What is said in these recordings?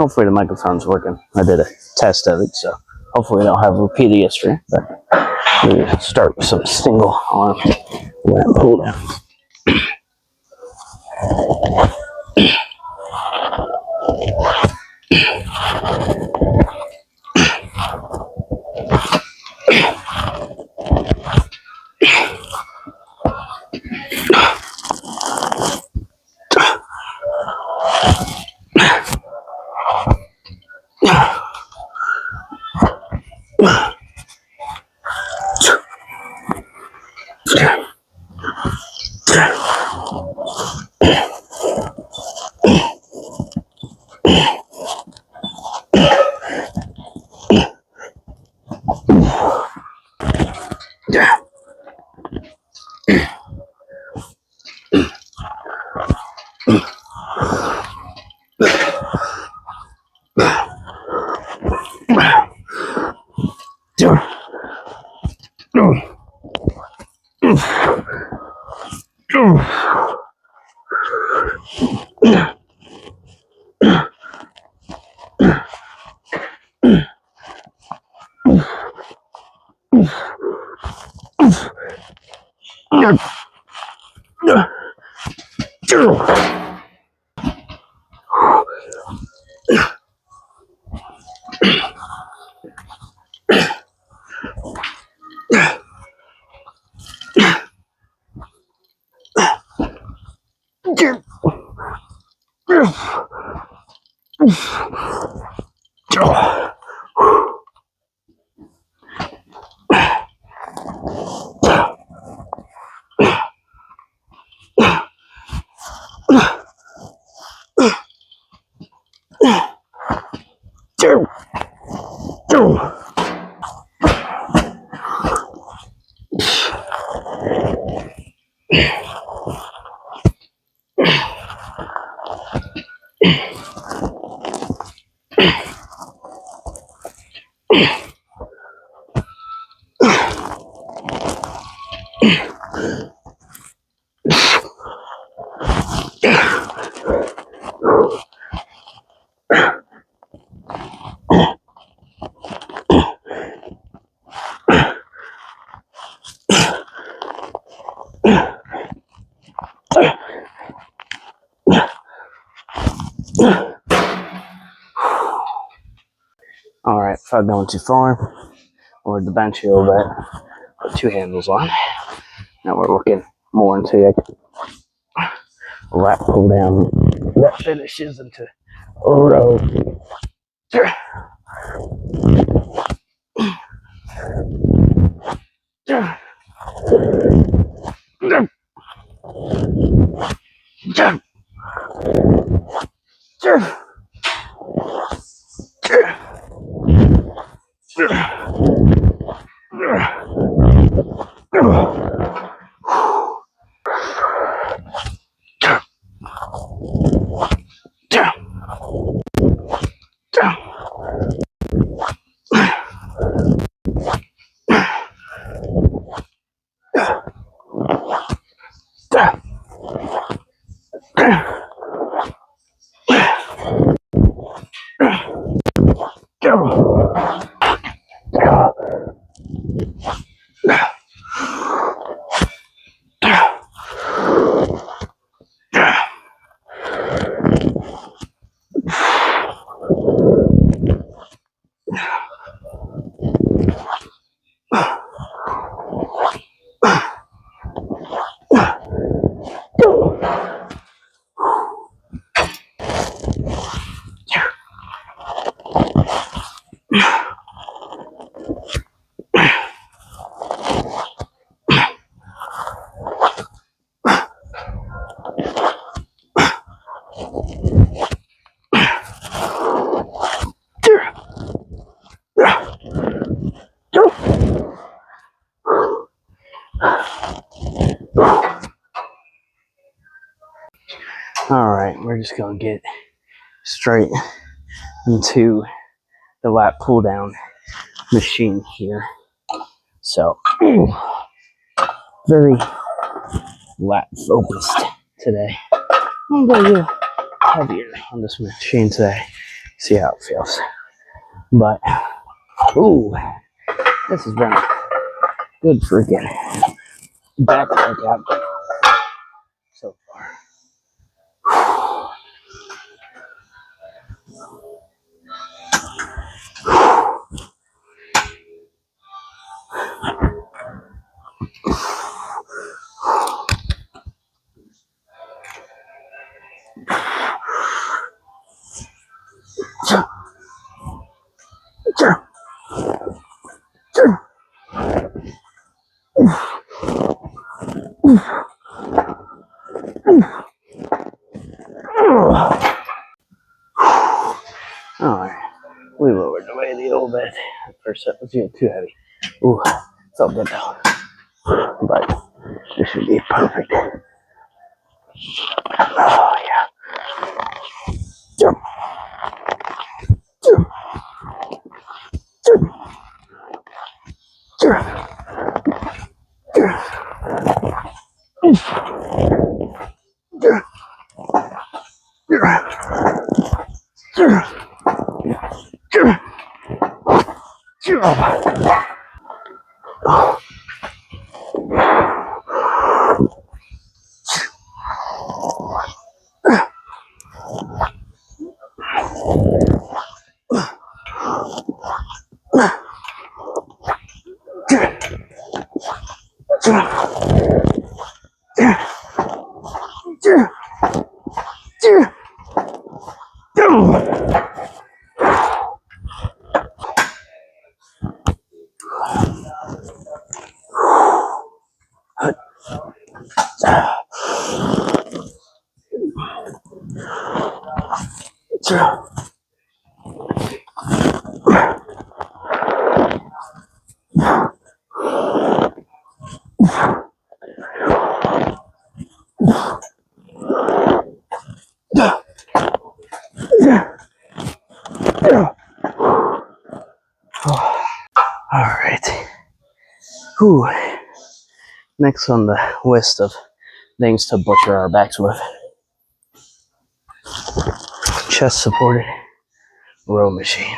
Hopefully the microphone's working. I did a test of it, so hopefully I don't have repeated history. But we're gonna start with some single arm lat pull down. Alright, if I've gone too far, or the bench a little bit, put two handles on. Now we're looking more into a lat pull down that finishes into a row. Alright, we're just going to get straight into the lat pull down machine here. So, very lat focused today. I'm going to get heavier on this machine today. see how it feels. But, ooh, this has been a good freaking back workout so far. Alright, we lowered the weight a little bit. The first set was even too heavy. Ooh, felt good though. But this should be perfect. Oh yeah. Jump. Jump. Jump. Jump. Jump. Jump. Alright. Whew. Next on the list of things to butcher our backs with. Chest supported row machine.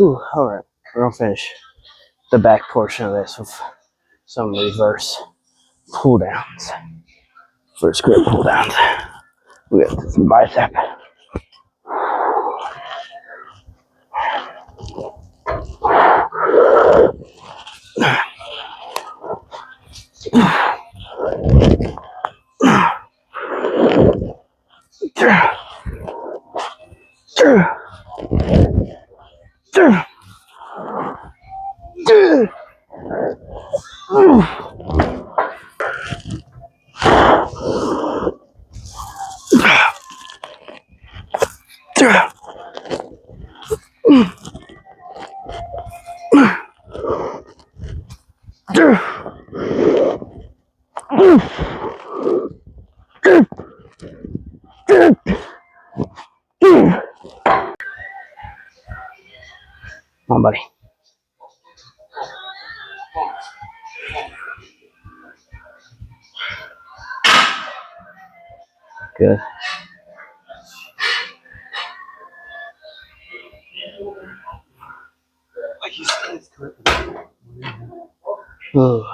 Ooh, alright, we're gonna finish the back portion of this with some reverse pull downs. First grip pull downs. We got some bicep. Come on, buddy. Good. Ooh.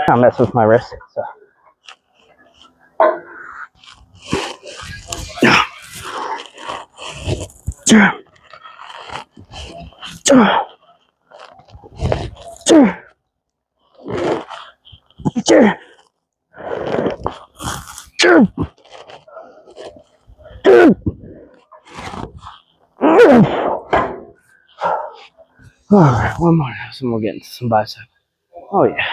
I mess with my wrist. So. All right, one more, so we'll get into some bicep. Oh yeah.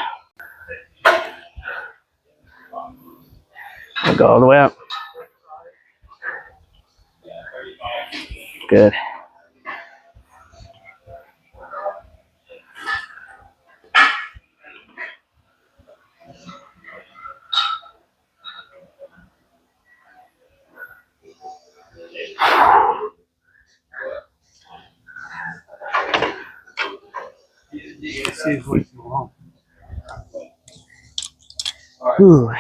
I'll go all the way up. Good. Ooh.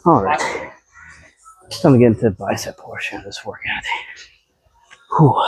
All right. Time to get into the bicep portion of this workout. Whew.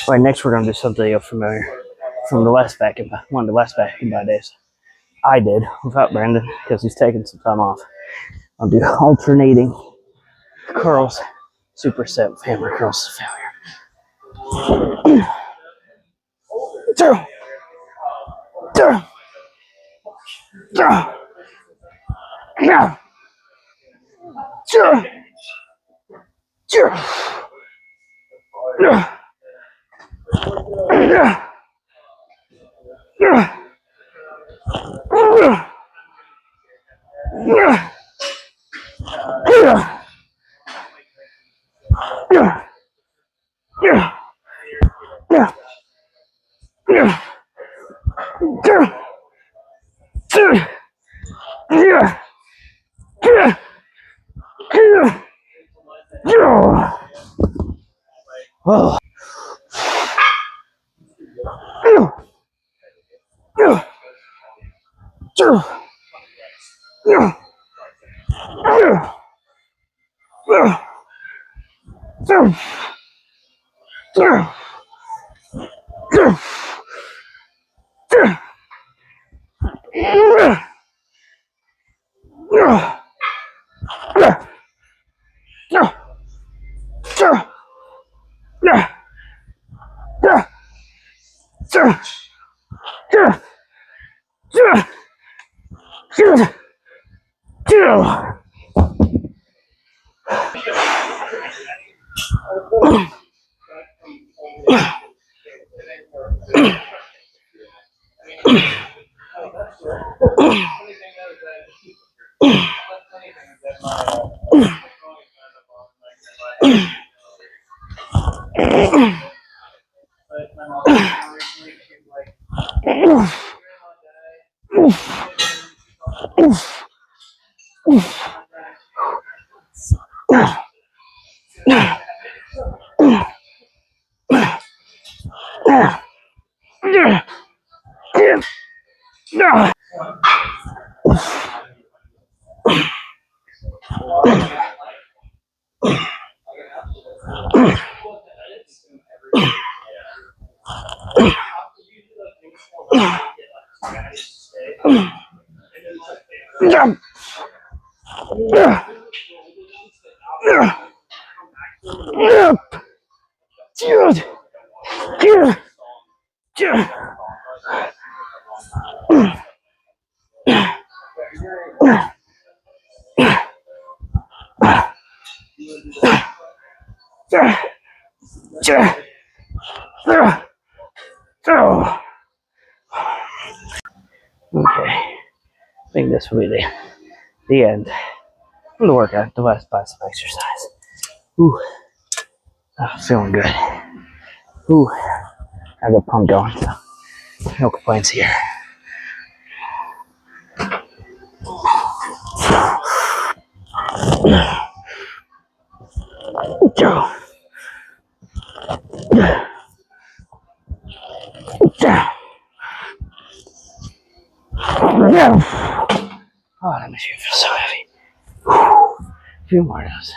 Alright, next we're gonna do something you're familiar from the last back and one of the last back and by days. I did without Brandon because he's taking some time off. I'll do alternating curls, superset with hammer curls failure. Two, two, two, yeah, two, two, yeah, yeah, yeah, yeah, yeah, yeah, yeah, yeah, yeah, yeah, two, two, yeah, yeah, yeah, yeah. Oh. Yeah, yeah, yeah, yeah, yeah, yeah, yeah, yeah, yeah, yeah. Yeah, yeah, yeah, yeah, yeah, yeah, yeah, yeah, yeah, yeah, yeah, yeah. Okay, I think this will be the end of the workout, the last bicep exercise. Ooh, feeling good. Ooh, I got pump going, so no complaints here. Oh, that machine feels so heavy. A few more of those.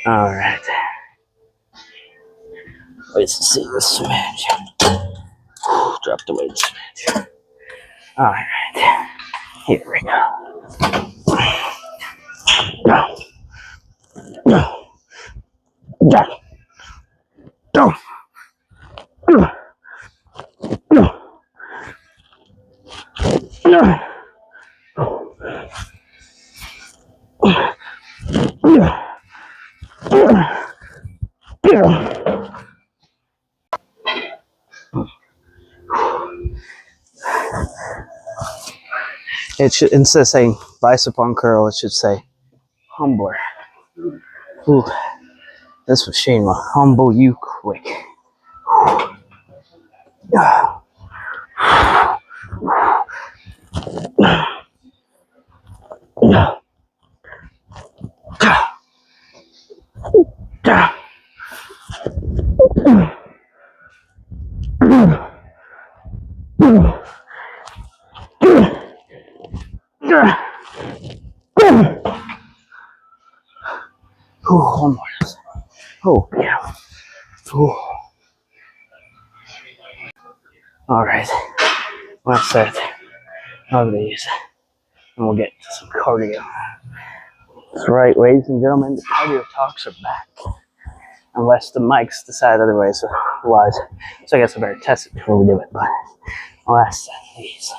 Alright. Let's see this smidge. Drop the weight smidge. Alright. Here we go. Go. Go. Go. Go. Go. Go. It should, instead of saying bicep on curl, it should say humbler. Ooh, this machine will humble you quick. One more. Oh, yeah. Ooh. All right. Last set of these, and we'll get to some cardio. That's right, ladies and gentlemen, the cardio talks are back. Unless the mics decide otherwise. So I guess I better test it before we do it. But last set of these.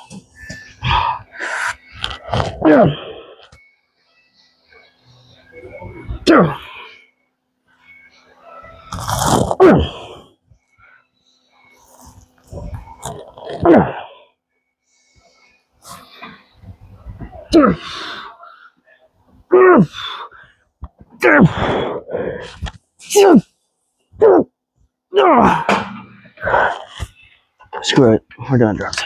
Screw it. We're doing drugs.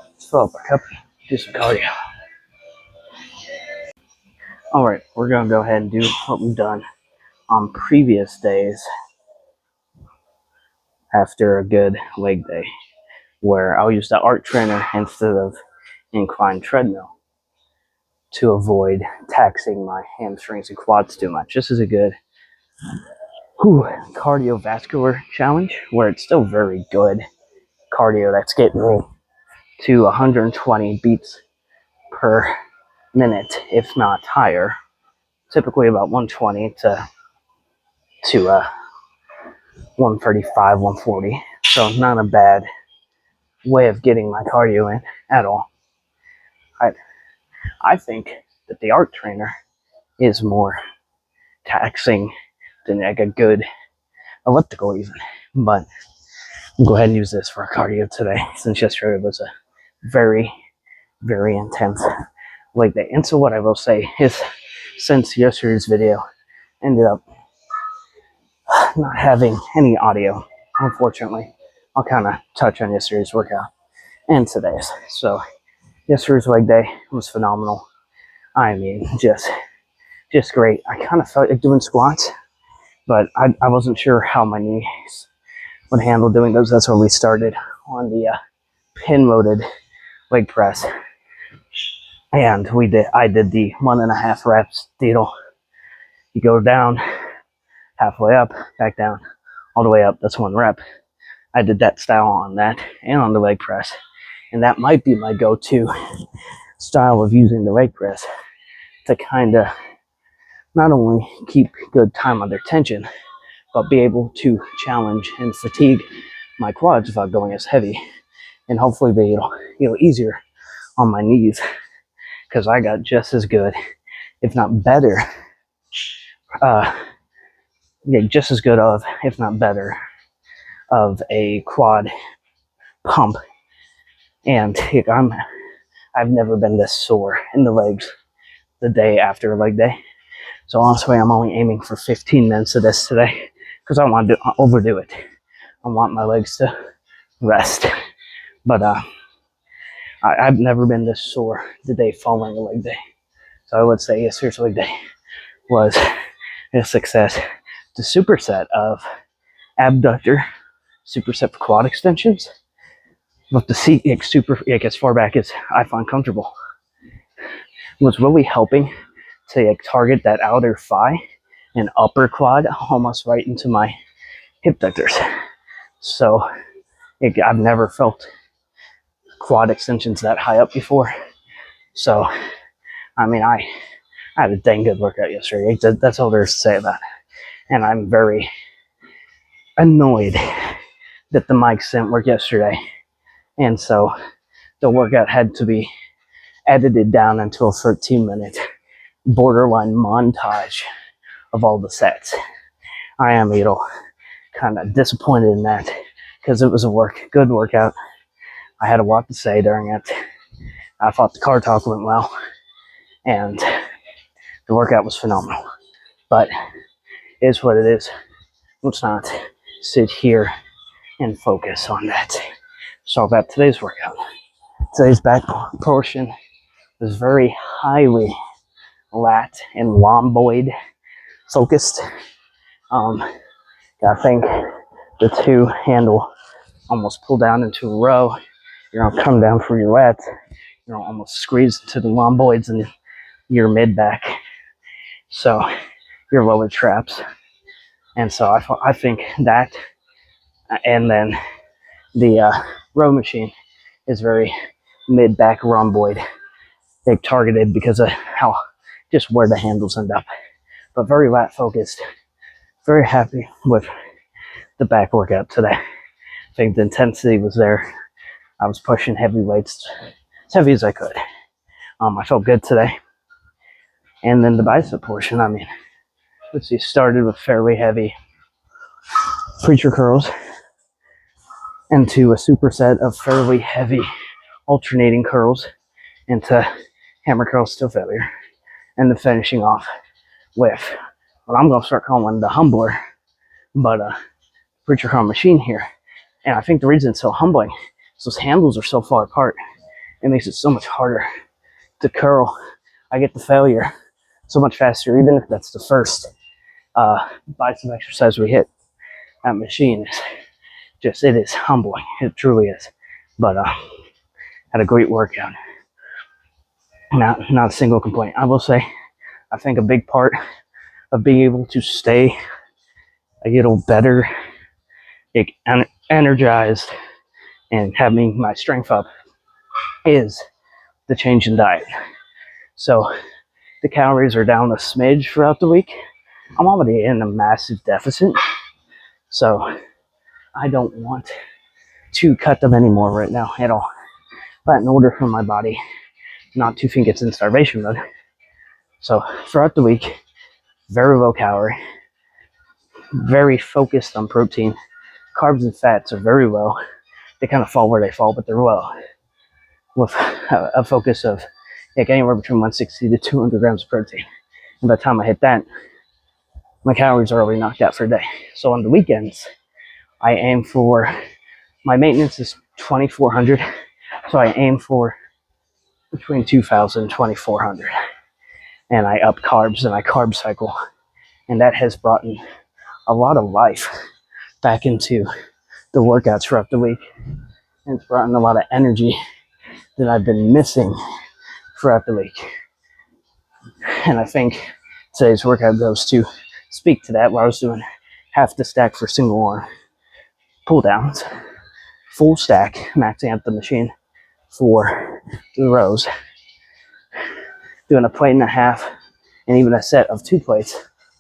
Let's fill up our cup, do some cardio. Alright, we're going to go ahead and do what we've done on previous days after a good leg day, where I'll use the arc trainer instead of inclined treadmill to avoid taxing my hamstrings and quads too much. This is a good cardiovascular challenge where it's still very good cardio that's getting me to 120 beats per minute, if not higher. Typically about 120 to 135, 140. So not a bad way of getting my cardio in at all. I think that the arc trainer is more taxing than like a good elliptical even. But I'll go ahead and use this for cardio today since yesterday was a very, very intense leg day. And so what I will say is, since yesterday's video ended up not having any audio, unfortunately, I'll kind of touch on yesterday's workout and today's. So yesterday's leg day was phenomenal. I mean, just great. I kind of felt like doing squats, but I wasn't sure how my knees would handle doing those. That's when we started on the pin-loaded leg press, and I did the 1.5 reps deal. You go down, halfway up, back down, all the way up. That's 1 rep. I did that style on that and on the leg press, and that might be my go-to style of using the leg press to kind of not only keep good time under tension, but be able to challenge and fatigue my quads without going as heavy, and hopefully be easier on my knees, because I got just as good, if not better, just as good of, if not better, of a quad pump. And I've never been this sore in the legs the day after a leg day. So honestly, I'm only aiming for 15 minutes of this today because I don't want to overdo it. I want my legs to rest. But I've never been this sore the day following a leg day. So I would say yesterday's leg day was a success. The superset of abductor, superset for quad extensions, with the seat as far back as I find comfortable, was really helping to target that outer thigh and upper quad almost right into my hip ductors. So I've never felt quad extensions that high up before. So I mean, I had a dang good workout yesterday. That's all there is to say about it. And I'm very annoyed that the mics didn't work yesterday. And so the workout had to be edited down into a 13-minute borderline montage of all the sets. I am a little kind of disappointed in that because it was a good workout. I had a lot to say during it. I thought the car talk went well, and the workout was phenomenal. But it is what it is. Let's not sit here and focus on that. So about today's workout. Today's back portion is very highly lat and rhomboid focused. I think the two handle almost pull down into a row. You're gonna come down for your lats. You're gonna almost squeeze into the rhomboids and your mid back. So your lower traps. And so I think that, and then the row machine is very mid back rhomboid. They targeted because of how just where the handles end up, but very lat focused. Very happy with the back workout today. I think the intensity was there. I was pushing heavy weights as heavy as I could. I felt good today. And then the bicep portion, I mean, let's see, started with fairly heavy preacher curls into a superset of fairly heavy alternating curls into hammer curls to failure. And then finishing off with what I'm going to start calling the humbler, but preacher curl machine here. And I think the reason it's so humbling is those handles are so far apart. It makes it so much harder to curl. I get the failure so much faster, even if that's the first bicep exercise we hit. That machine is just, it is humbling. It truly is. But had a great workout. Not a single complaint. I will say, I think a big part of being able to stay a little better, energized, and having my strength up is the change in diet. So the calories are down a smidge throughout the week. I'm already in a massive deficit, so I don't want to cut them anymore right now at all. But in order for my body not to think it's in starvation mode, so throughout the week, very low calorie, very focused on protein. Carbs and fats are very low. They kind of fall where they fall, but they're low. With a focus of like anywhere between 160 to 200 grams of protein. And by the time I hit that, my calories are already knocked out for a day. So on the weekends, I aim for, my maintenance is 2,400. So I aim for between 2,000 and 2,400. And I up carbs and I carb cycle. And that has brought in a lot of life back into the workouts throughout the week. And it's brought in a lot of energy that I've been missing throughout the week. And I think today's workout goes to speak to that, where I was doing half the stack for single arm pull downs, full stack, maxing out the machine for the rows, doing a plate and a half, and even a set of 2 plates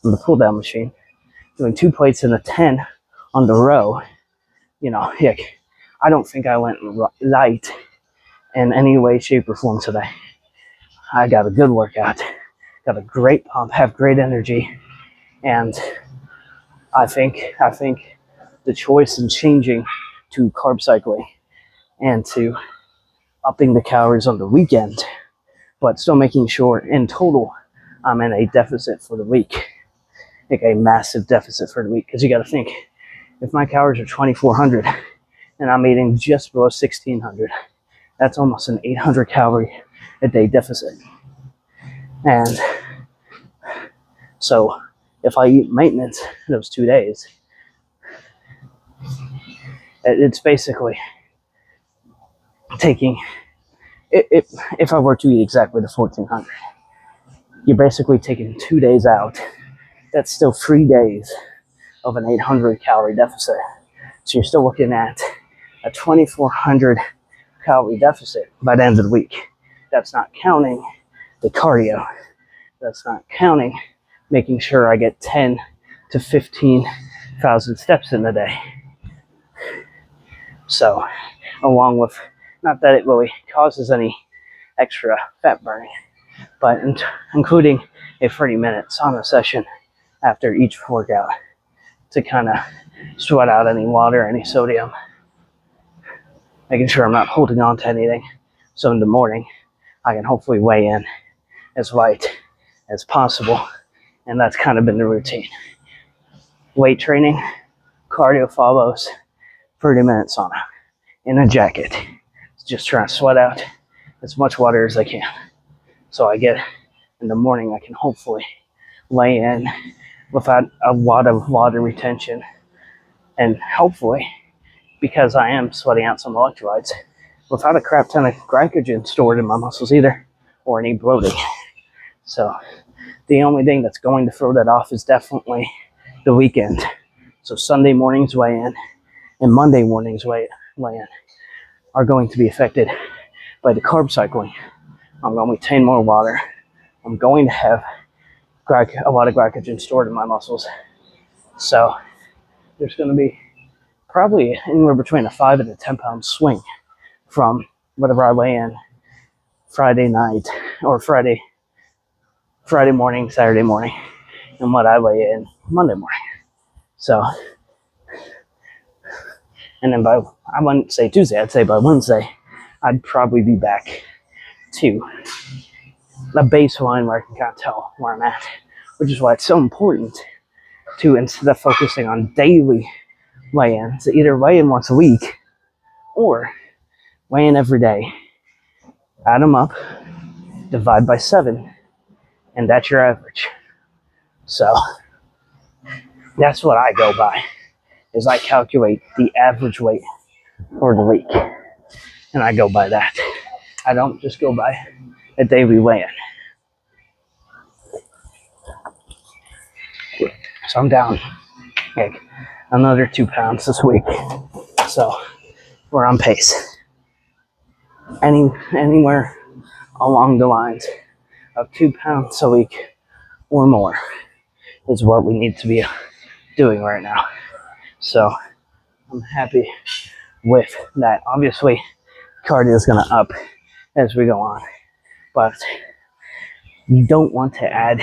on the pull down machine, doing 2 plates and a 10 on the row. You know, heck, I don't think I went light in any way, shape, or form today. I got a good workout, got a great pump, have great energy, and I think the choice in changing to carb cycling and to upping the calories on the weekend, but still making sure in total I'm in a deficit for the week, like a massive deficit for the week. Because you got to think, if my calories are 2,400 and I'm eating just below 1,600, that's almost an 800 calorie a day deficit. And so if I eat maintenance those 2 days, it's basically taking, if I were to eat exactly the 1,400, you're basically taking 2 days out. That's still 3 days of an 800 calorie deficit. So you're still looking at a 2,400 calorie deficit by the end of the week. That's not counting the cardio. That's not counting making sure I get 10 to 15,000 steps in a day. So, along with, not that it really causes any extra fat burning, but including a 30-minute sauna session after each workout to kind of sweat out any water, any sodium, making sure I'm not holding on to anything. So in the morning, I can hopefully weigh in as light as possible, and that's kind of been the routine. Weight training, cardio follows, 30-minute sauna in a jacket. Just trying to sweat out as much water as I can. So I get, in the morning, I can hopefully lay in without a lot of water retention, and hopefully, because I am sweating out some electrolytes, without a crap ton of glycogen stored in my muscles either, or any bloating. So the only thing that's going to throw that off is definitely the weekend. So Sunday mornings weigh in and Monday mornings weigh in are going to be affected by the carb cycling. I'm going to retain more water. I'm going to have a lot of glycogen stored in my muscles. So there's going to be probably anywhere between a 5 and a 10 pound swing from whatever I weigh in Friday night or Friday morning, Saturday morning, and what I weigh in Monday morning. So, and then I wouldn't say Tuesday, I'd say by Wednesday, I'd probably be back to the baseline where I can kind of tell where I'm at, which is why it's so important to, instead of focusing on daily weigh-ins, to either weigh in once a week or weigh in every day, add them up, divide by 7, and that's your average. So that's what I go by, is I calculate the average weight for the week, and I go by that. I don't just go by a daily weigh-in. So I'm down like another 2 pounds this week. So we're on pace. Anywhere along the lines of 2 pounds a week or more is what we need to be doing right now. So I'm happy with that. Obviously, cardio is going to up as we go on, but you don't want to add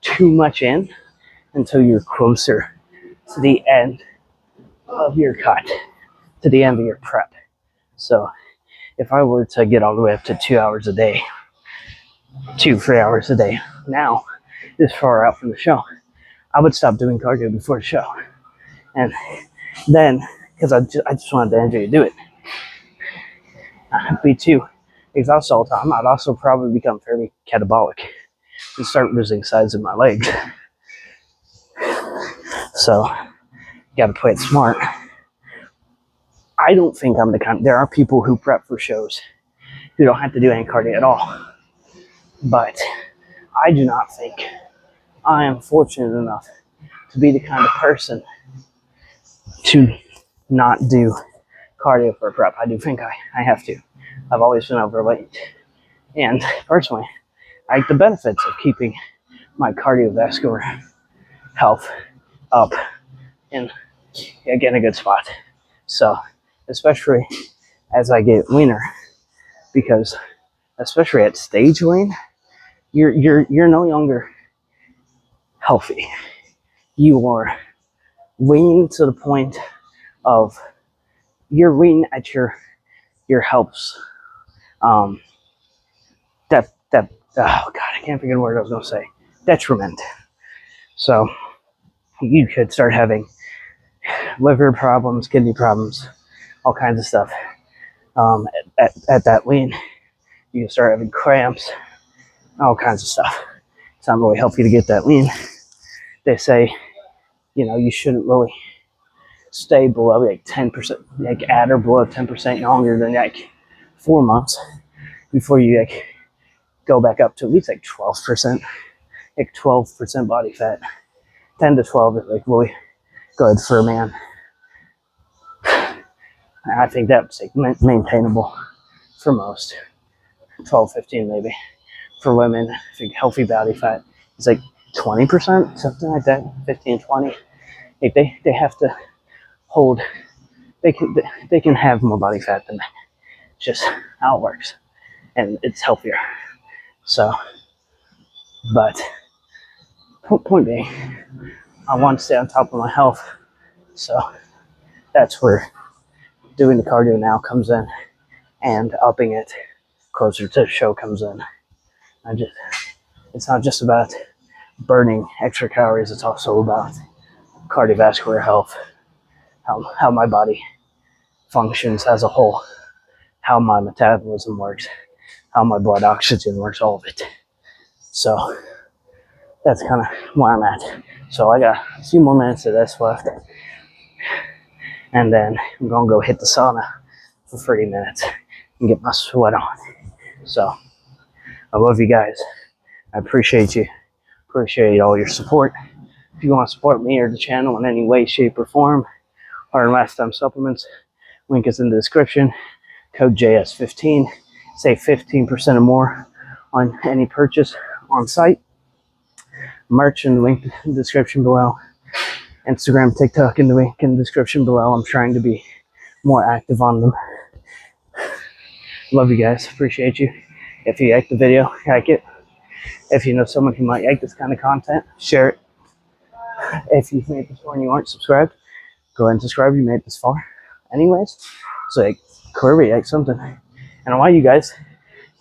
too much in until you're closer to the end of your cut, to the end of your prep. So if I were to get all the way up to 2 hours a day, 3 hours a day, now, this far out from the show, I would stop doing cardio before the show. And then, because I just wanted the energy to do it, I'd be too exhausted all the time. I'd also probably become fairly catabolic and start losing size in my legs. So, you gotta play it smart. I don't think I'm the kind. There are people who prep for shows who don't have to do any cardio at all. But I do not think I am fortunate enough to be the kind of person to not do cardio for a prep. I do think I have to. I've always been overweight. And personally, I like the benefits of keeping my cardiovascular health up and get in a good spot. So, especially as I get leaner, because especially at stage lean, you're no longer healthy. You are lean to the point of you're lean at your health's oh god, I can't figure the word I was gonna say. Detriment. So you could start having liver problems, kidney problems, all kinds of stuff. At that lean, you can start having cramps, all kinds of stuff. It's not really healthy to get that lean. They say, you shouldn't really stay below like 10%, like at or below 10% longer than like 4 months before you like go back up to at least like 12%, like 12% body fat. 10 to 12 is like really good for a man. I think that's like maintainable for most. 12, 15 maybe. For women, I think healthy body fat is like 20%, something like that, 15, 20. Like they have to they can have more body fat than men. It's just how it works, and it's healthier. So, but point being, I want to stay on top of my health. So that's where doing the cardio now comes in, and upping it closer to the show comes in. It's not just about burning extra calories. It's also about cardiovascular health, how my body functions as a whole, how my metabolism works, how my blood oxygen works, all of it. So that's kind of where I'm at. So I got a few more minutes of this left, and then I'm gonna go hit the sauna for 30 minutes and get my sweat on. So I love you guys. I appreciate you. Appreciate all your support. If you want to support me or the channel in any way, shape, or form, Arm Lat supplements, link is in the description. Code JS15. Save 15% or more on any purchase on site. Merch in the link in the description below. Instagram, TikTok in the link in the description below. I'm trying to be more active on them. Love you guys. Appreciate you. If you like the video, like it. If you know someone who might like this kind of content, share it. If you've made this far and you aren't subscribed, go ahead and subscribe. You made this far. Anyways, so like, Kirby, like something. And why you guys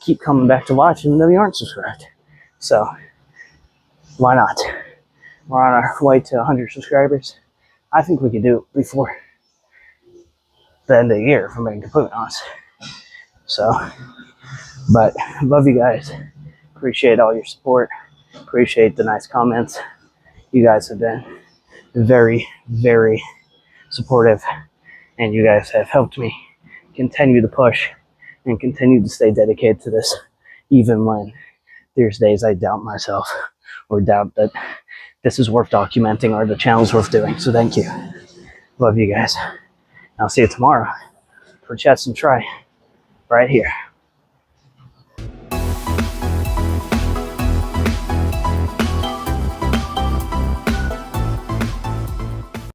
keep coming back to watch even though you aren't subscribed. So, why not? We're on our way to 100 subscribers. I think we can do it before the end of the year, if I'm being completely honest. So, but love you guys. Appreciate all your support. Appreciate the nice comments. You guys have been very, very supportive, and you guys have helped me continue to push and continue to stay dedicated to this, even when there's days I doubt myself or doubt that this is worth documenting or the channel's worth doing. So thank you. Love you guys. I'll see you tomorrow for chest and try right here.